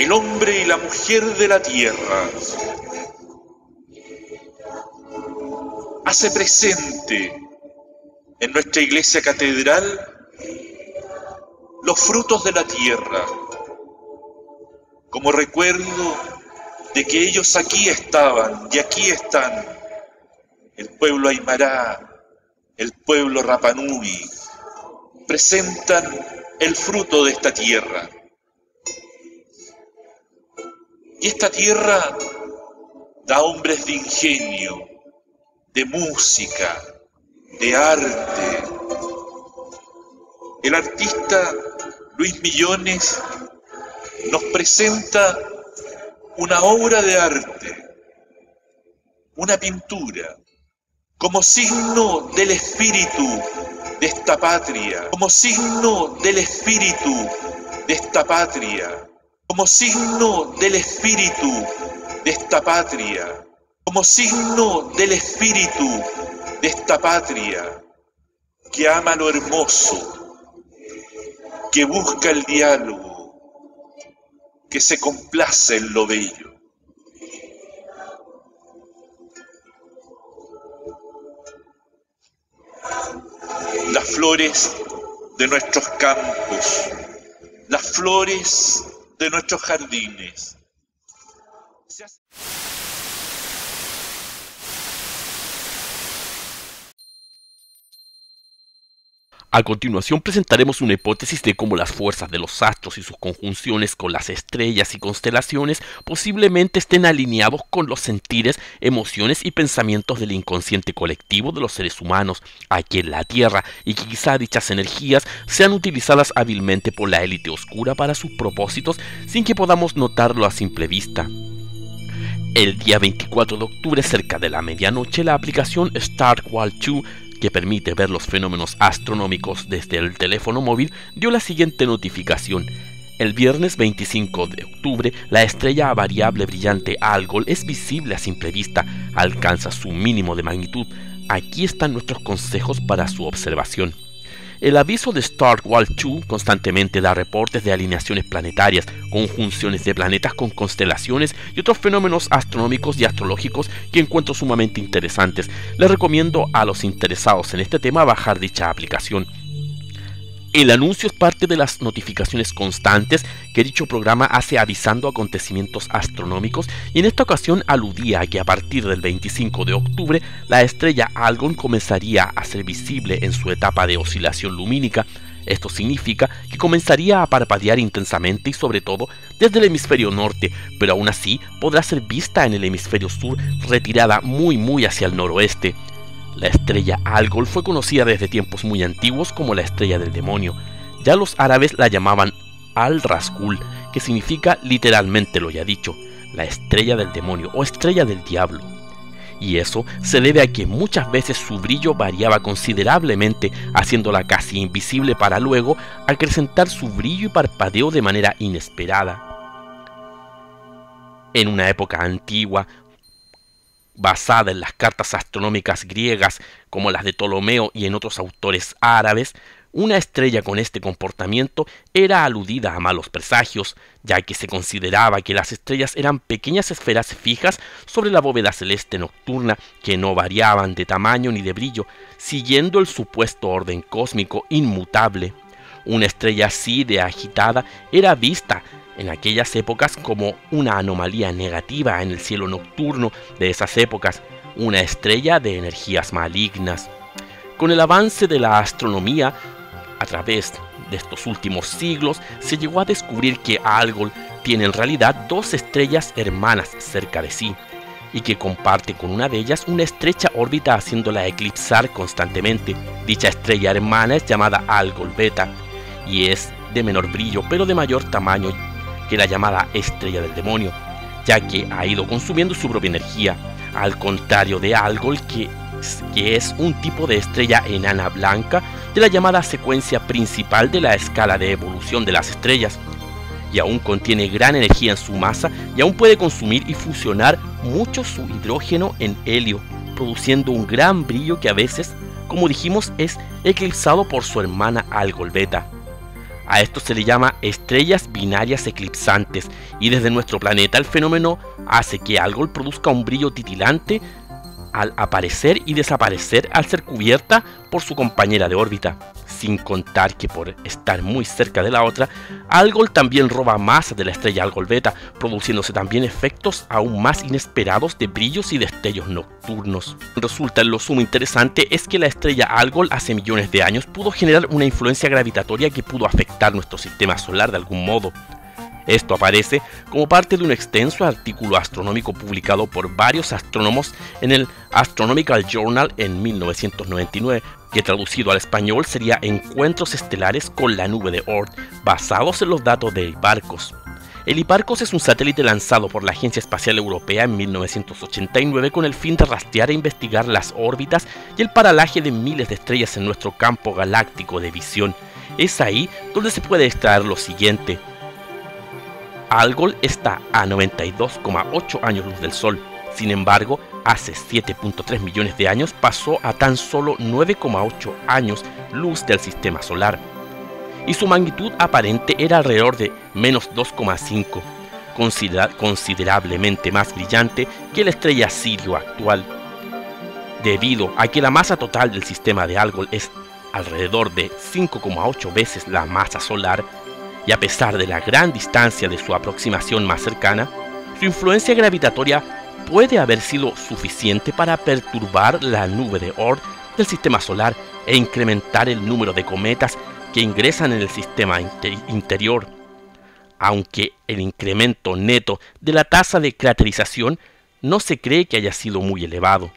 el hombre y la mujer de la tierra. Hace presente en nuestra iglesia catedral los frutos de la tierra, como recuerdo de que ellos aquí estaban y aquí están, el pueblo Aymara, el pueblo Rapa Nui, presentan el fruto de esta tierra. Y esta tierra da hombres de ingenio, de música, de arte. El artista Luis Millones nos presenta una obra de arte, una pintura, como signo del espíritu de esta patria, como signo del espíritu de esta patria, como signo del espíritu de esta patria, como signo del espíritu de esta patria, que ama lo hermoso, que busca el diálogo, que se complace en lo bello. Las flores de nuestros campos, las flores de nuestros jardines. A continuación presentaremos una hipótesis de cómo las fuerzas de los astros y sus conjunciones con las estrellas y constelaciones posiblemente estén alineados con los sentires, emociones y pensamientos del inconsciente colectivo de los seres humanos aquí en la Tierra, y que quizá dichas energías sean utilizadas hábilmente por la élite oscura para sus propósitos sin que podamos notarlo a simple vista. El día 24 de octubre, cerca de la medianoche, la aplicación StarWall 2, que permite ver los fenómenos astronómicos desde el teléfono móvil, dio la siguiente notificación. El viernes 25 de octubre, la estrella variable brillante Algol es visible a simple vista, alcanza su mínimo de magnitud. Aquí están nuestros consejos para su observación. El aviso de StarWall 2 constantemente da reportes de alineaciones planetarias, conjunciones de planetas con constelaciones y otros fenómenos astronómicos y astrológicos que encuentro sumamente interesantes. Les recomiendo a los interesados en este tema bajar dicha aplicación. El anuncio es parte de las notificaciones constantes que dicho programa hace avisando acontecimientos astronómicos, y en esta ocasión aludía a que a partir del 25 de octubre la estrella Algol comenzaría a ser visible en su etapa de oscilación lumínica. Esto significa que comenzaría a parpadear intensamente y sobre todo desde el hemisferio norte, pero aún así podrá ser vista en el hemisferio sur, retirada muy hacia el noroeste. La estrella Algol fue conocida desde tiempos muy antiguos como la estrella del demonio. Ya los árabes la llamaban Al-Raskul, que significa literalmente lo ya dicho, la estrella del demonio o estrella del diablo. Y eso se debe a que muchas veces su brillo variaba considerablemente, haciéndola casi invisible para luego acrecentar su brillo y parpadeo de manera inesperada. En una época antigua, basada en las cartas astronómicas griegas como las de Ptolomeo y en otros autores árabes, una estrella con este comportamiento era aludida a malos presagios, ya que se consideraba que las estrellas eran pequeñas esferas fijas sobre la bóveda celeste nocturna que no variaban de tamaño ni de brillo, siguiendo el supuesto orden cósmico inmutable. Una estrella así de agitada era vista en aquellas épocas como una anomalía negativa en el cielo nocturno de esas épocas, una estrella de energías malignas. Con el avance de la astronomía, a través de estos últimos siglos, se llegó a descubrir que Algol tiene en realidad dos estrellas hermanas cerca de sí, y que comparte con una de ellas una estrecha órbita haciéndola eclipsar constantemente. Dicha estrella hermana es llamada Algol Beta, y es de menor brillo pero de mayor tamaño que la llamada estrella del demonio, ya que ha ido consumiendo su propia energía, al contrario de Algol, que es un tipo de estrella enana blanca de la llamada secuencia principal de la escala de evolución de las estrellas, y aún contiene gran energía en su masa y aún puede consumir y fusionar mucho su hidrógeno en helio, produciendo un gran brillo que a veces, como dijimos, es eclipsado por su hermana Algol Beta. A esto se le llama estrellas binarias eclipsantes, y desde nuestro planeta el fenómeno hace que Algol produzca un brillo titilante al aparecer y desaparecer al ser cubierta por su compañera de órbita. Sin contar que por estar muy cerca de la otra, Algol también roba masa de la estrella Algol Beta, produciéndose también efectos aún más inesperados de brillos y destellos nocturnos. Resulta lo sumo interesante es que la estrella Algol hace millones de años pudo generar una influencia gravitatoria que pudo afectar nuestro sistema solar de algún modo. Esto aparece como parte de un extenso artículo astronómico publicado por varios astrónomos en el Astronomical Journal en 1999, que traducido al español sería Encuentros estelares con la nube de Oort, basados en los datos de Hipparcos. El Hipparcos es un satélite lanzado por la Agencia Espacial Europea en 1989 con el fin de rastrear e investigar las órbitas y el paralaje de miles de estrellas en nuestro campo galáctico de visión. Es ahí donde se puede extraer lo siguiente. Algol está a 92,8 años luz del Sol. Sin embargo, hace 7.3 millones de años pasó a tan solo 9,8 años luz del sistema solar. Y su magnitud aparente era alrededor de menos 2,5, considerablemente más brillante que la estrella Sirio actual. Debido a que la masa total del sistema de Algol es alrededor de 5,8 veces la masa solar, y a pesar de la gran distancia de su aproximación más cercana, su influencia gravitatoria puede haber sido suficiente para perturbar la nube de Oort del sistema solar e incrementar el número de cometas que ingresan en el sistema interior, aunque el incremento neto de la tasa de craterización no se cree que haya sido muy elevado.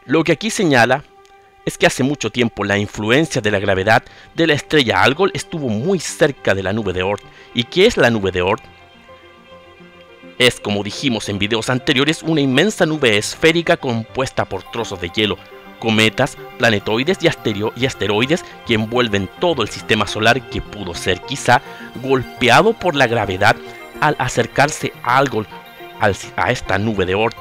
Lo que aquí señala es que hace mucho tiempo la influencia de la gravedad de la estrella Algol estuvo muy cerca de la nube de Oort. ¿Y qué es la nube de Oort? Es, como dijimos en videos anteriores, una inmensa nube esférica compuesta por trozos de hielo, cometas, planetoides y asteroides que envuelven todo el sistema solar, que pudo ser quizá golpeado por la gravedad al acercarse a Algol a esta nube de Oort,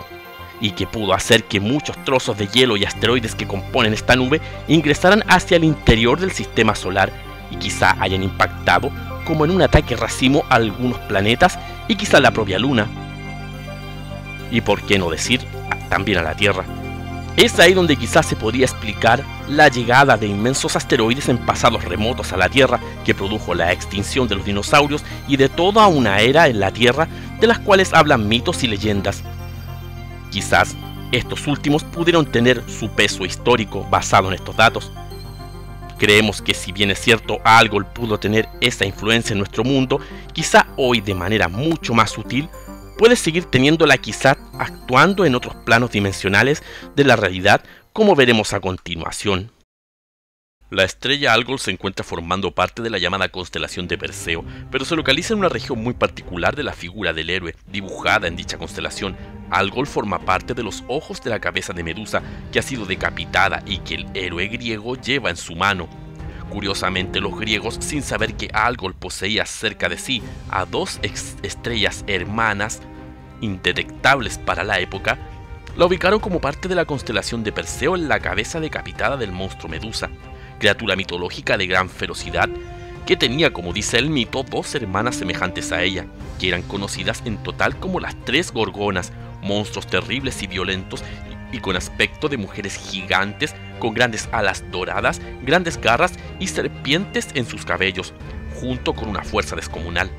y que pudo hacer que muchos trozos de hielo y asteroides que componen esta nube ingresaran hacia el interior del sistema solar y quizá hayan impactado, como en un ataque racimo, a algunos planetas y quizá la propia Luna. Y por qué no decir, también a la Tierra. Es ahí donde quizás se podría explicar la llegada de inmensos asteroides en pasados remotos a la Tierra, que produjo la extinción de los dinosaurios y de toda una era en la Tierra de las cuales hablan mitos y leyendas. Quizás estos últimos pudieron tener su peso histórico basado en estos datos. Creemos que si bien es cierto Algol pudo tener esa influencia en nuestro mundo, quizá hoy de manera mucho más sutil puede seguir teniéndola, quizá actuando en otros planos dimensionales de la realidad, como veremos a continuación. La estrella Algol se encuentra formando parte de la llamada constelación de Perseo, pero se localiza en una región muy particular de la figura del héroe, dibujada en dicha constelación. Algol forma parte de los ojos de la cabeza de Medusa, que ha sido decapitada y que el héroe griego lleva en su mano. Curiosamente, los griegos, sin saber que Algol poseía cerca de sí a dos estrellas hermanas, indetectables para la época, la ubicaron como parte de la constelación de Perseo en la cabeza decapitada del monstruo Medusa, criatura mitológica de gran ferocidad, que tenía, como dice el mito, dos hermanas semejantes a ella, que eran conocidas en total como las tres Gorgonas, monstruos terribles y violentos y con aspecto de mujeres gigantes, con grandes alas doradas, grandes garras y serpientes en sus cabellos, junto con una fuerza descomunal.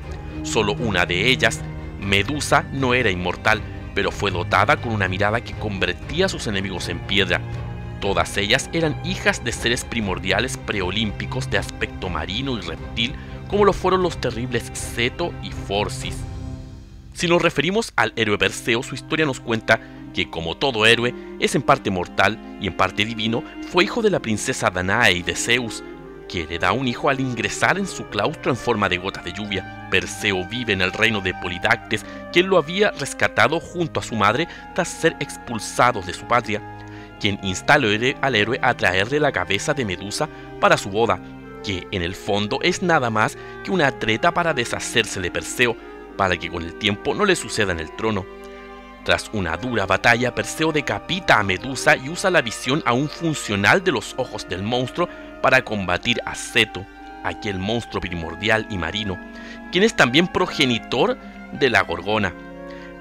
Solo una de ellas, Medusa, no era inmortal, pero fue dotada con una mirada que convertía a sus enemigos en piedra. Todas ellas eran hijas de seres primordiales preolímpicos de aspecto marino y reptil, como lo fueron los terribles Ceto y Forcis. Si nos referimos al héroe Perseo, su historia nos cuenta que, como todo héroe, es en parte mortal y en parte divino. Fue hijo de la princesa Danae y de Zeus, que le da un hijo al ingresar en su claustro en forma de gotas de lluvia. Perseo vive en el reino de Polidactes, quien lo había rescatado junto a su madre tras ser expulsados de su patria, quien insta al héroe a traerle la cabeza de Medusa para su boda, que en el fondo es nada más que una treta para deshacerse de Perseo, para que con el tiempo no le suceda en el trono. Tras una dura batalla, Perseo decapita a Medusa y usa la visión aún funcional de los ojos del monstruo para combatir a Seto, aquel monstruo primordial y marino, quien es también progenitor de la Gorgona.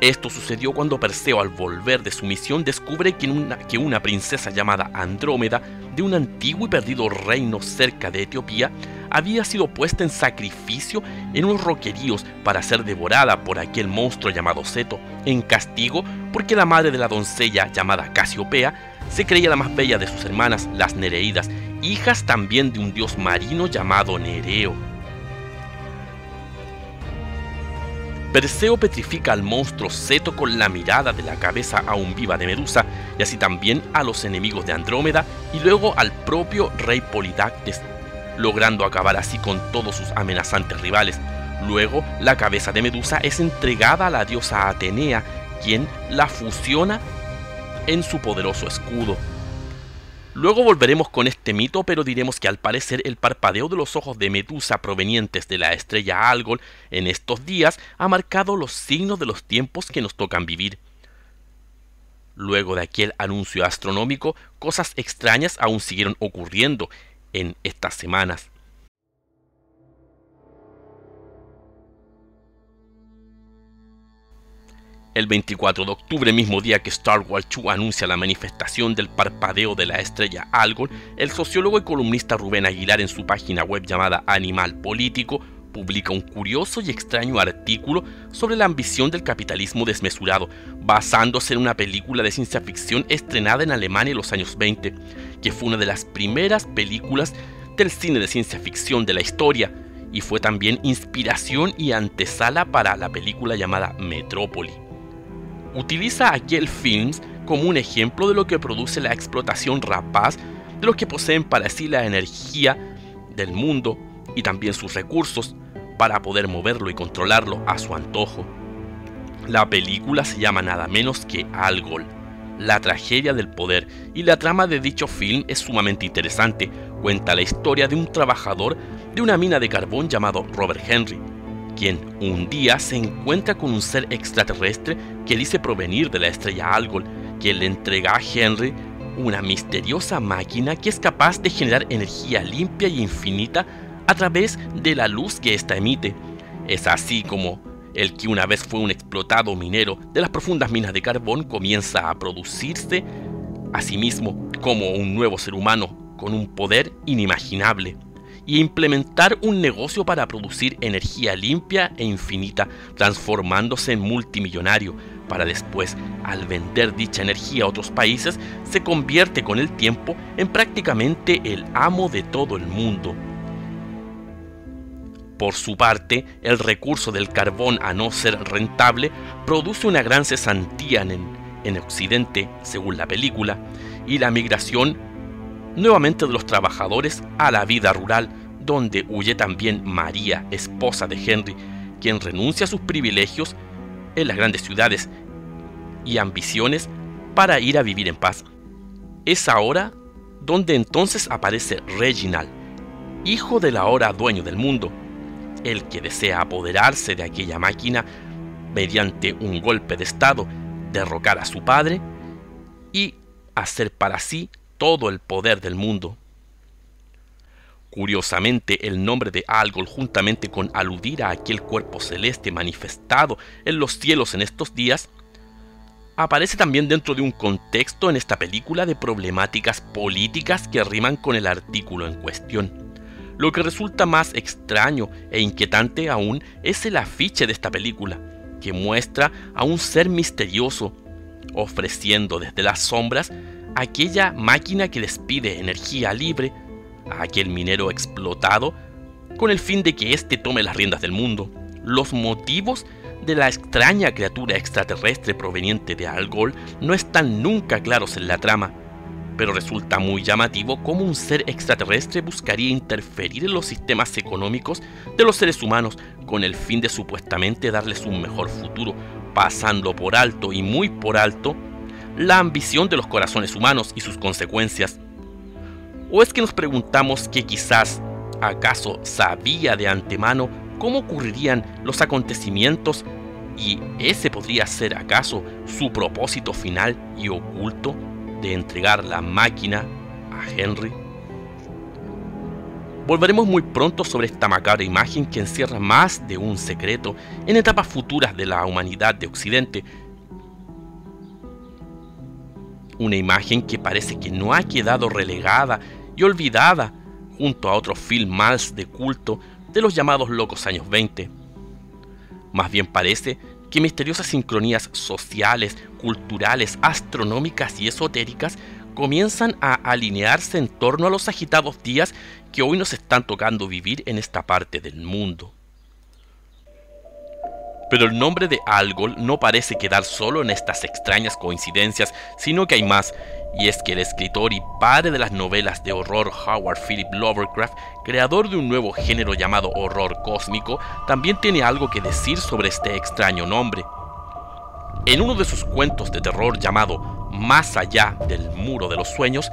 Esto sucedió cuando Perseo, al volver de su misión, descubre que una princesa llamada Andrómeda, de un antiguo y perdido reino cerca de Etiopía, había sido puesta en sacrificio en unos roqueríos para ser devorada por aquel monstruo llamado Seto, en castigo porque la madre de la doncella llamada Casiopea se creía la más bella de sus hermanas, las Nereidas, hijas también de un dios marino llamado Nereo. Perseo petrifica al monstruo Seto con la mirada de la cabeza aún viva de Medusa, y así también a los enemigos de Andrómeda y luego al propio rey Polidactes, logrando acabar así con todos sus amenazantes rivales. Luego, la cabeza de Medusa es entregada a la diosa Atenea, quien la fusiona en su poderoso escudo. Luego volveremos con este mito, pero diremos que al parecer el parpadeo de los ojos de Medusa provenientes de la estrella Algol en estos días ha marcado los signos de los tiempos que nos tocan vivir. Luego de aquel anuncio astronómico, cosas extrañas aún siguieron ocurriendo en estas semanas. El 24 de octubre, mismo día que Star Wars 2 anuncia la manifestación del parpadeo de la estrella Algol, el sociólogo y columnista Rubén Aguilar, en su página web llamada Animal Político, publica un curioso y extraño artículo sobre la ambición del capitalismo desmesurado, basándose en una película de ciencia ficción estrenada en Alemania en los años 20, que fue una de las primeras películas del cine de ciencia ficción de la historia, y fue también inspiración y antesala para la película llamada Metrópoli. Utiliza aquel film como un ejemplo de lo que produce la explotación rapaz de los que poseen para sí la energía del mundo y también sus recursos para poder moverlo y controlarlo a su antojo. La película se llama nada menos que Algol, la tragedia del poder, y la trama de dicho film es sumamente interesante. Cuenta la historia de un trabajador de una mina de carbón llamado Robert Henry, quien un día se encuentra con un ser extraterrestre que dice provenir de la estrella Algol, que le entrega a Henry una misteriosa máquina que es capaz de generar energía limpia y infinita a través de la luz que ésta emite. Es así como el que una vez fue un explotado minero de las profundas minas de carbón comienza a producirse a sí mismo como un nuevo ser humano con un poder inimaginable, y implementar un negocio para producir energía limpia e infinita, transformándose en multimillonario, para después, al vender dicha energía a otros países, se convierte con el tiempo en prácticamente el amo de todo el mundo. Por su parte, el recurso del carbón, a no ser rentable, produce una gran cesantía en Occidente, según la película, y la migración nuevamente de los trabajadores a la vida rural, donde huye también María, esposa de Henry, quien renuncia a sus privilegios en las grandes ciudades y ambiciones para ir a vivir en paz. Es ahora donde entonces aparece Reginald, hijo del ahora dueño del mundo, el que desea apoderarse de aquella máquina mediante un golpe de estado, derrocar a su padre y hacer para sí todo el poder del mundo. Curiosamente, el nombre de Algol, juntamente con aludir a aquel cuerpo celeste manifestado en los cielos en estos días, aparece también dentro de un contexto en esta película de problemáticas políticas que riman con el artículo en cuestión. Lo que resulta más extraño e inquietante aún es el afiche de esta película, que muestra a un ser misterioso ofreciendo desde las sombras aquella máquina que les pide energía libre a aquel minero explotado con el fin de que éste tome las riendas del mundo. Los motivos de la extraña criatura extraterrestre proveniente de Algol no están nunca claros en la trama, pero resulta muy llamativo cómo un ser extraterrestre buscaría interferir en los sistemas económicos de los seres humanos con el fin de supuestamente darles un mejor futuro, pasando por alto y muy por alto la ambición de los corazones humanos y sus consecuencias. ¿O es que nos preguntamos que quizás, acaso sabía de antemano cómo ocurrirían los acontecimientos y ese podría ser acaso su propósito final y oculto de entregar la máquina a Henry? Volveremos muy pronto sobre esta macabra imagen que encierra más de un secreto en etapas futuras de la humanidad de Occidente. Una imagen que parece que no ha quedado relegada y olvidada junto a otros films de culto de los llamados locos años 20. Más bien parece que misteriosas sincronías sociales, culturales, astronómicas y esotéricas comienzan a alinearse en torno a los agitados días que hoy nos están tocando vivir en esta parte del mundo. Pero el nombre de Algol no parece quedar solo en estas extrañas coincidencias, sino que hay más, y es que el escritor y padre de las novelas de horror Howard Philip Lovecraft, creador de un nuevo género llamado horror cósmico, también tiene algo que decir sobre este extraño nombre. En uno de sus cuentos de terror llamado Más allá del muro de los sueños,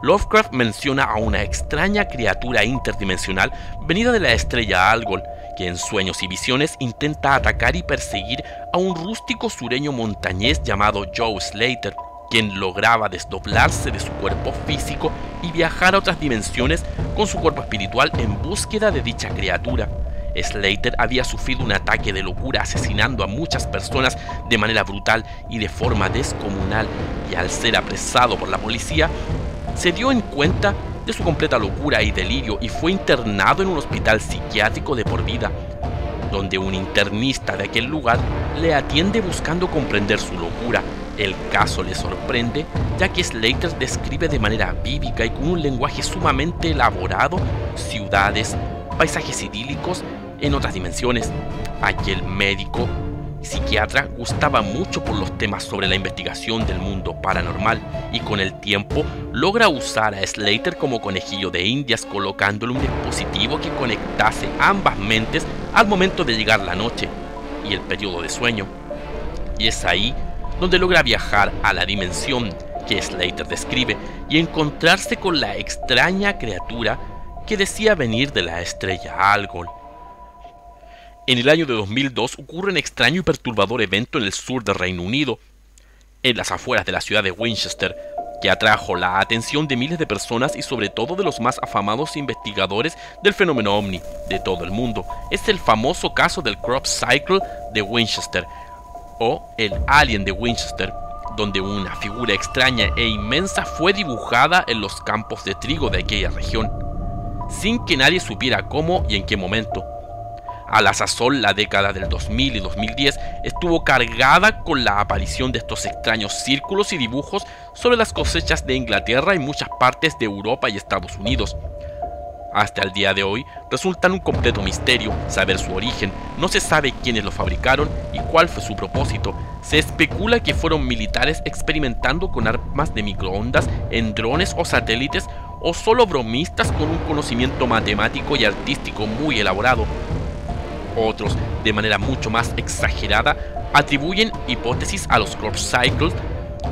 Lovecraft menciona a una extraña criatura interdimensional venida de la estrella Algol, que en sueños y visiones intenta atacar y perseguir a un rústico sureño montañés llamado Joe Slater, quien lograba desdoblarse de su cuerpo físico y viajar a otras dimensiones con su cuerpo espiritual en búsqueda de dicha criatura. Slater había sufrido un ataque de locura asesinando a muchas personas de manera brutal y de forma descomunal, y al ser apresado por la policía, se dio en cuenta de su completa locura y delirio y fue internado en un hospital psiquiátrico de por vida, donde un internista de aquel lugar le atiende buscando comprender su locura. El caso le sorprende, ya que Slater describe de manera vívica y con un lenguaje sumamente elaborado ciudades, paisajes idílicos en otras dimensiones. Aquel médico psiquiatra gustaba mucho por los temas sobre la investigación del mundo paranormal y con el tiempo logra usar a Slater como conejillo de indias, colocándole un dispositivo que conectase ambas mentes al momento de llegar la noche y el periodo de sueño. Y es ahí donde logra viajar a la dimensión que Slater describe y encontrarse con la extraña criatura que decía venir de la estrella Algol. En el año de 2002 ocurre un extraño y perturbador evento en el sur del Reino Unido, en las afueras de la ciudad de Winchester, que atrajo la atención de miles de personas y sobre todo de los más afamados investigadores del fenómeno ovni de todo el mundo. Es el famoso caso del Crop Cycle de Winchester, o el Alien de Winchester, donde una figura extraña e inmensa fue dibujada en los campos de trigo de aquella región, sin que nadie supiera cómo y en qué momento. A la sazón, la década del 2000 y 2010 estuvo cargada con la aparición de estos extraños círculos y dibujos sobre las cosechas de Inglaterra y muchas partes de Europa y Estados Unidos. Hasta el día de hoy resultan un completo misterio saber su origen. No se sabe quiénes lo fabricaron y cuál fue su propósito. Se especula que fueron militares experimentando con armas de microondas en drones o satélites, o solo bromistas con un conocimiento matemático y artístico muy elaborado. Otros, de manera mucho más exagerada, atribuyen hipótesis a los Crop Cycles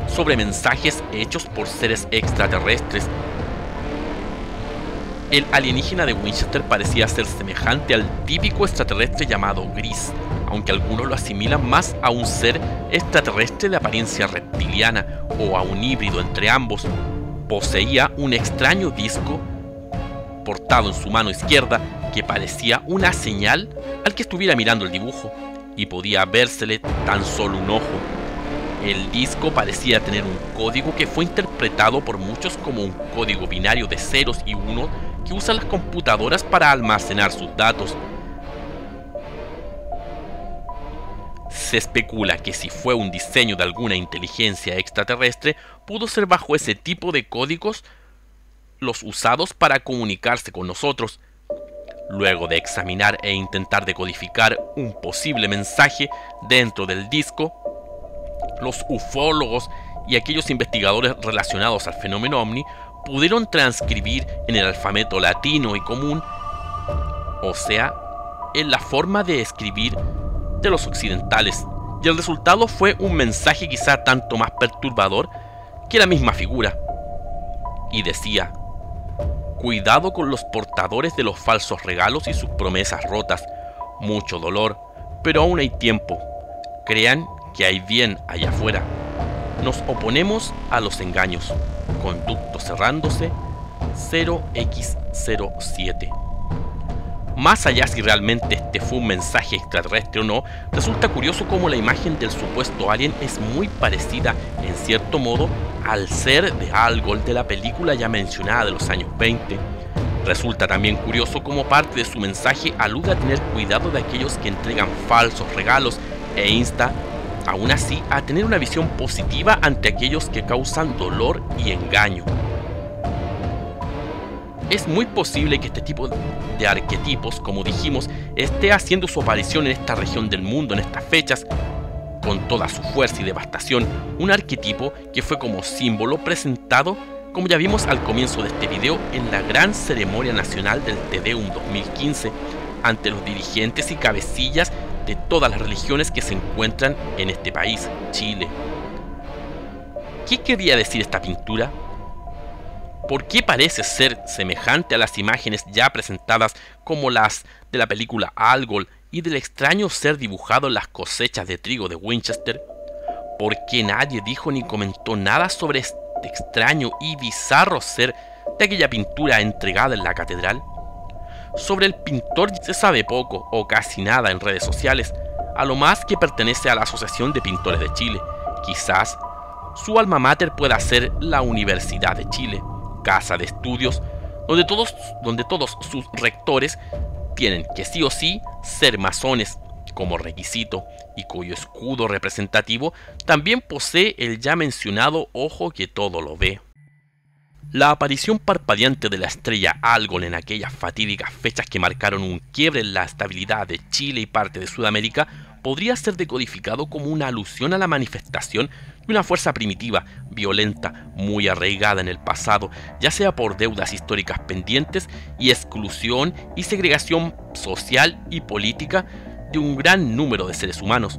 sobre mensajes hechos por seres extraterrestres. El alienígena de Winchester parecía ser semejante al típico extraterrestre llamado Gris, aunque algunos lo asimilan más a un ser extraterrestre de apariencia reptiliana o a un híbrido entre ambos. Poseía un extraño disco portado en su mano izquierda que parecía una señal al que estuviera mirando el dibujo, y podía vérsele tan solo un ojo. El disco parecía tener un código que fue interpretado por muchos como un código binario de ceros y unos que usan las computadoras para almacenar sus datos. Se especula que si fue un diseño de alguna inteligencia extraterrestre, pudo ser bajo ese tipo de códigos los usados para comunicarse con nosotros. Luego de examinar e intentar decodificar un posible mensaje dentro del disco, los ufólogos y aquellos investigadores relacionados al fenómeno ovni pudieron transcribir en el alfabeto latino y común, o sea, en la forma de escribir de los occidentales, y el resultado fue un mensaje quizá tanto más perturbador que la misma figura, y decía: cuidado con los portadores de los falsos regalos y sus promesas rotas, mucho dolor, pero aún hay tiempo, crean que hay bien allá afuera. Nos oponemos a los engaños, conducto cerrándose 0x 07. Más allá si realmente este fue un mensaje extraterrestre o no, resulta curioso cómo la imagen del supuesto alien es muy parecida, en cierto modo, al ser de Algol de la película ya mencionada de los años 20. Resulta también curioso cómo parte de su mensaje alude a tener cuidado de aquellos que entregan falsos regalos e insta, aún así, a tener una visión positiva ante aquellos que causan dolor y engaño. Es muy posible que este tipo de arquetipos, como dijimos, esté haciendo su aparición en esta región del mundo en estas fechas, con toda su fuerza y devastación, un arquetipo que fue como símbolo presentado, como ya vimos al comienzo de este video, en la gran ceremonia nacional del Te Deum 2015, ante los dirigentes y cabecillas de todas las religiones que se encuentran en este país, Chile. ¿Qué quería decir esta pintura? ¿Por qué parece ser semejante a las imágenes ya presentadas como las de la película Algol y del extraño ser dibujado en las cosechas de trigo de Winchester? ¿Por qué nadie dijo ni comentó nada sobre este extraño y bizarro ser de aquella pintura entregada en la catedral? Sobre el pintor se sabe poco o casi nada en redes sociales, a lo más que pertenece a la Asociación de Pintores de Chile. Quizás su alma mater pueda ser la Universidad de Chile, casa de estudios donde todos sus rectores tienen que sí o sí ser masones como requisito, y cuyo escudo representativo también posee el ya mencionado ojo que todo lo ve. La aparición parpadeante de la estrella Algol en aquellas fatídicas fechas que marcaron un quiebre en la estabilidad de Chile y parte de Sudamérica podría ser decodificado como una alusión a la manifestación de una fuerza primitiva, violenta, muy arraigada en el pasado, ya sea por deudas históricas pendientes y exclusión y segregación social y política de un gran número de seres humanos.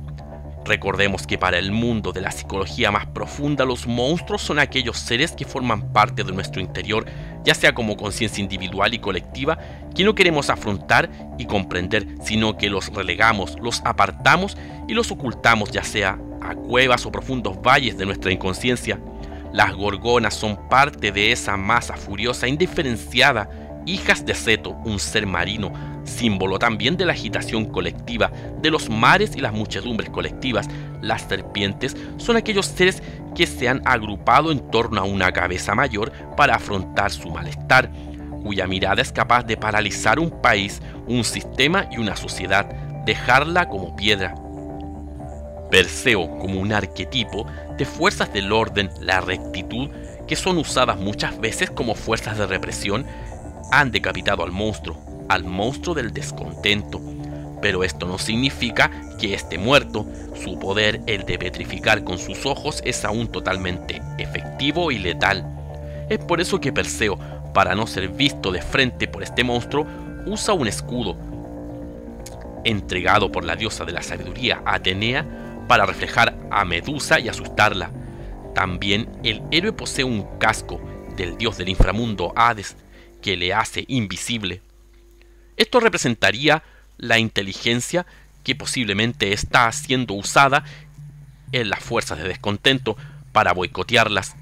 Recordemos que para el mundo de la psicología más profunda, los monstruos son aquellos seres que forman parte de nuestro interior, ya sea como conciencia individual y colectiva, que no queremos afrontar y comprender, sino que los relegamos, los apartamos y los ocultamos, ya sea a cuevas o profundos valles de nuestra inconsciencia. Las gorgonas son parte de esa masa furiosa, indiferenciada, hijas de Seto, un ser marino, símbolo también de la agitación colectiva, de los mares y las muchedumbres colectivas. Las serpientes son aquellos seres que se han agrupado en torno a una cabeza mayor para afrontar su malestar, cuya mirada es capaz de paralizar un país, un sistema y una sociedad, dejarla como piedra. Perseo como un arquetipo de fuerzas del orden, la rectitud, que son usadas muchas veces como fuerzas de represión, han decapitado al monstruo del descontento. Pero esto no significa que esté muerto. Su poder, el de petrificar con sus ojos, es aún totalmente efectivo y letal. Es por eso que Perseo, para no ser visto de frente por este monstruo, usa un escudo entregado por la diosa de la sabiduría Atenea para reflejar a Medusa y asustarla. También el héroe posee un casco del dios del inframundo Hades que le hace invisible. Esto representaría la inteligencia que posiblemente está siendo usada en las fuerzas de descontento para boicotearlas,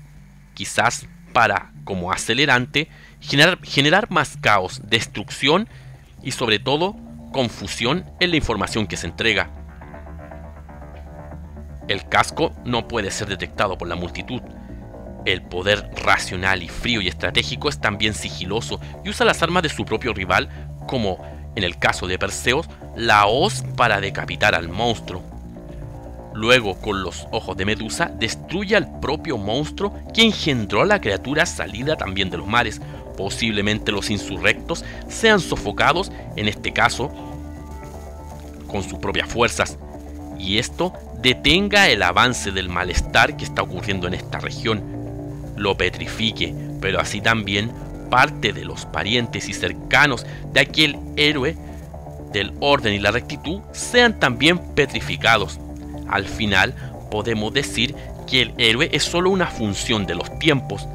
quizás para, como acelerante, generar más caos, destrucción y sobre todo confusión en la información que se entrega. El casco no puede ser detectado por la multitud. El poder racional y frío y estratégico es también sigiloso y usa las armas de su propio rival, como en el caso de Perseo, la hoz para decapitar al monstruo. Luego, con los ojos de Medusa, destruye al propio monstruo que engendró a la criatura salida también de los mares. Posiblemente los insurrectos sean sofocados, en este caso, con sus propias fuerzas, y esto detenga el avance del malestar que está ocurriendo en esta región, lo petrifique, pero así también parte de los parientes y cercanos de aquel héroe del orden y la rectitud sean también petrificados. Al final podemos decir que el héroe es solo una función de los tiempos,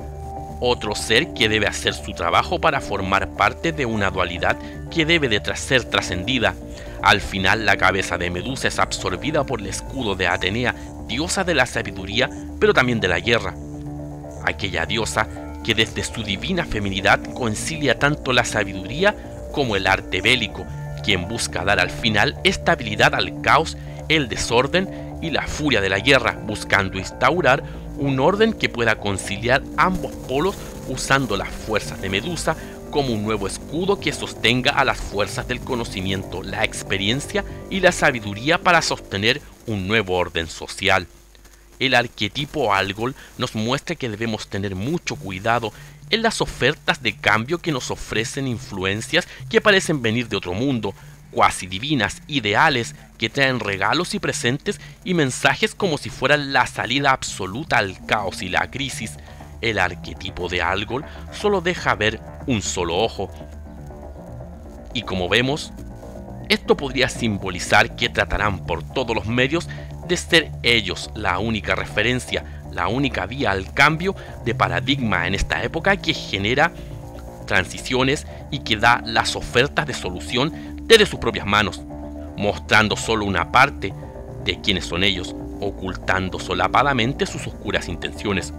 otro ser que debe hacer su trabajo para formar parte de una dualidad que debe de ser trascendida. Al final la cabeza de Medusa es absorbida por el escudo de Atenea, diosa de la sabiduría, pero también de la guerra. Aquella diosa que desde su divina feminidad concilia tanto la sabiduría como el arte bélico, quien busca dar al final estabilidad al caos, el desorden y la furia de la guerra, buscando instaurar un orden que pueda conciliar ambos polos usando las fuerzas de Medusa como un nuevo escudo que sostenga a las fuerzas del conocimiento, la experiencia y la sabiduría para sostener un nuevo orden social. El arquetipo Algol nos muestra que debemos tener mucho cuidado en las ofertas de cambio que nos ofrecen influencias que parecen venir de otro mundo, cuasi divinas, ideales, que traen regalos y presentes y mensajes como si fueran la salida absoluta al caos y la crisis. El arquetipo de Algol solo deja ver un solo ojo. Y como vemos, esto podría simbolizar que tratarán por todos los medios de ser ellos la única referencia, la única vía al cambio de paradigma en esta época que genera transiciones y que da las ofertas de solución desde sus propias manos, mostrando solo una parte de quiénes son ellos, ocultando solapadamente sus oscuras intenciones,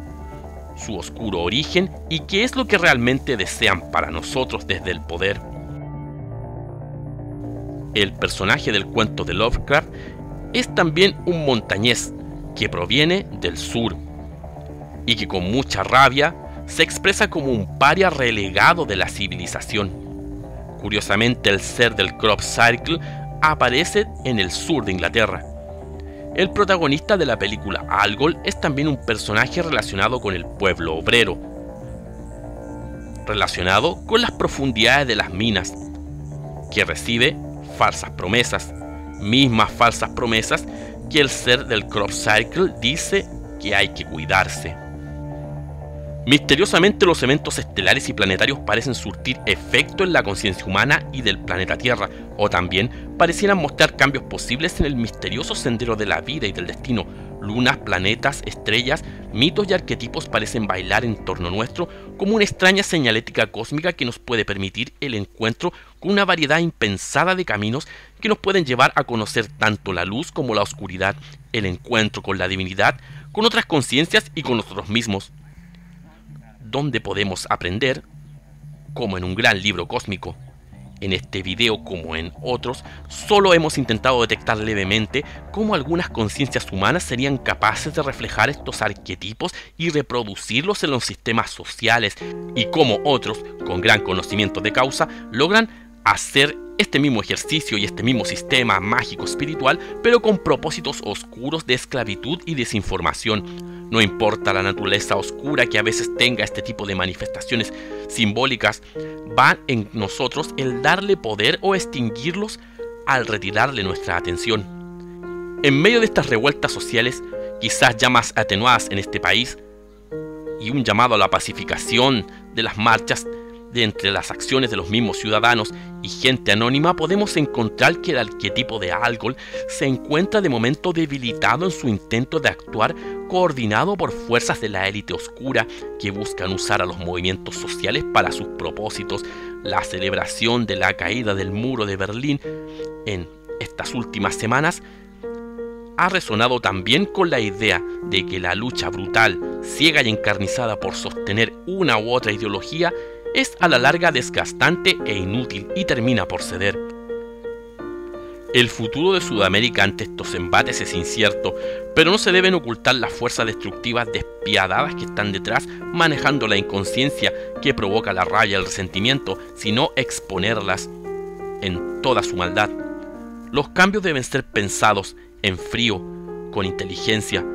su oscuro origen y qué es lo que realmente desean para nosotros desde el poder. El personaje del cuento de Lovecraft es también un montañés que proviene del sur y que con mucha rabia se expresa como un paria relegado de la civilización. Curiosamente, el ser del Crop Circle aparece en el sur de Inglaterra. El protagonista de la película Algol es también un personaje relacionado con el pueblo obrero, relacionado con las profundidades de las minas, que recibe falsas promesas, mismas falsas promesas que el ser del Crop Circle dice que hay que cuidarse. Misteriosamente, los eventos estelares y planetarios parecen surtir efecto en la conciencia humana y del planeta Tierra, o también parecieran mostrar cambios posibles en el misterioso sendero de la vida y del destino. Lunas, planetas, estrellas, mitos y arquetipos parecen bailar en torno nuestro como una extraña señalética cósmica que nos puede permitir el encuentro con una variedad impensada de caminos que nos pueden llevar a conocer tanto la luz como la oscuridad, el encuentro con la divinidad, con otras conciencias y con nosotros mismos, donde podemos aprender, como en un gran libro cósmico. En este video, como en otros, solo hemos intentado detectar levemente cómo algunas conciencias humanas serían capaces de reflejar estos arquetipos y reproducirlos en los sistemas sociales, y cómo otros, con gran conocimiento de causa, logran hacer este mismo ejercicio y este mismo sistema mágico espiritual, pero con propósitos oscuros de esclavitud y desinformación. No importa la naturaleza oscura que a veces tenga este tipo de manifestaciones simbólicas, va en nosotros el darle poder o extinguirlos al retirarle nuestra atención. En medio de estas revueltas sociales, quizás ya más atenuadas en este país, y un llamado a la pacificación de las marchas de entre las acciones de los mismos ciudadanos y gente anónima, podemos encontrar que el arquetipo de Algol se encuentra de momento debilitado en su intento de actuar coordinado por fuerzas de la élite oscura que buscan usar a los movimientos sociales para sus propósitos. La celebración de la caída del muro de Berlín en estas últimas semanas ha resonado también con la idea de que la lucha brutal, ciega y encarnizada por sostener una u otra ideología es a la larga desgastante e inútil y termina por ceder. El futuro de Sudamérica ante estos embates es incierto, pero no se deben ocultar las fuerzas destructivas despiadadas que están detrás, manejando la inconsciencia que provoca la rabia y el resentimiento, sino exponerlas en toda su maldad. Los cambios deben ser pensados en frío, con inteligencia,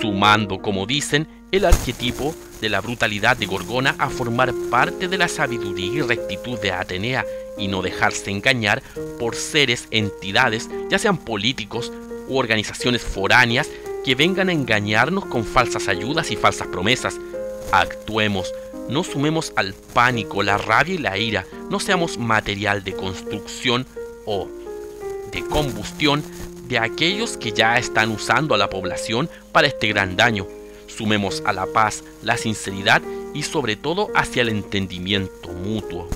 sumando, como dicen, el arquetipo de la brutalidad de Gorgona a formar parte de la sabiduría y rectitud de Atenea, y no dejarse engañar por seres, entidades, ya sean políticos u organizaciones foráneas, que vengan a engañarnos con falsas ayudas y falsas promesas. Actuemos, no sumemos al pánico, la rabia y la ira, no seamos material de construcción o de combustión de aquellos que ya están usando a la población para este gran daño. Sumemos a la paz, la sinceridad y sobre todo hacia el entendimiento mutuo.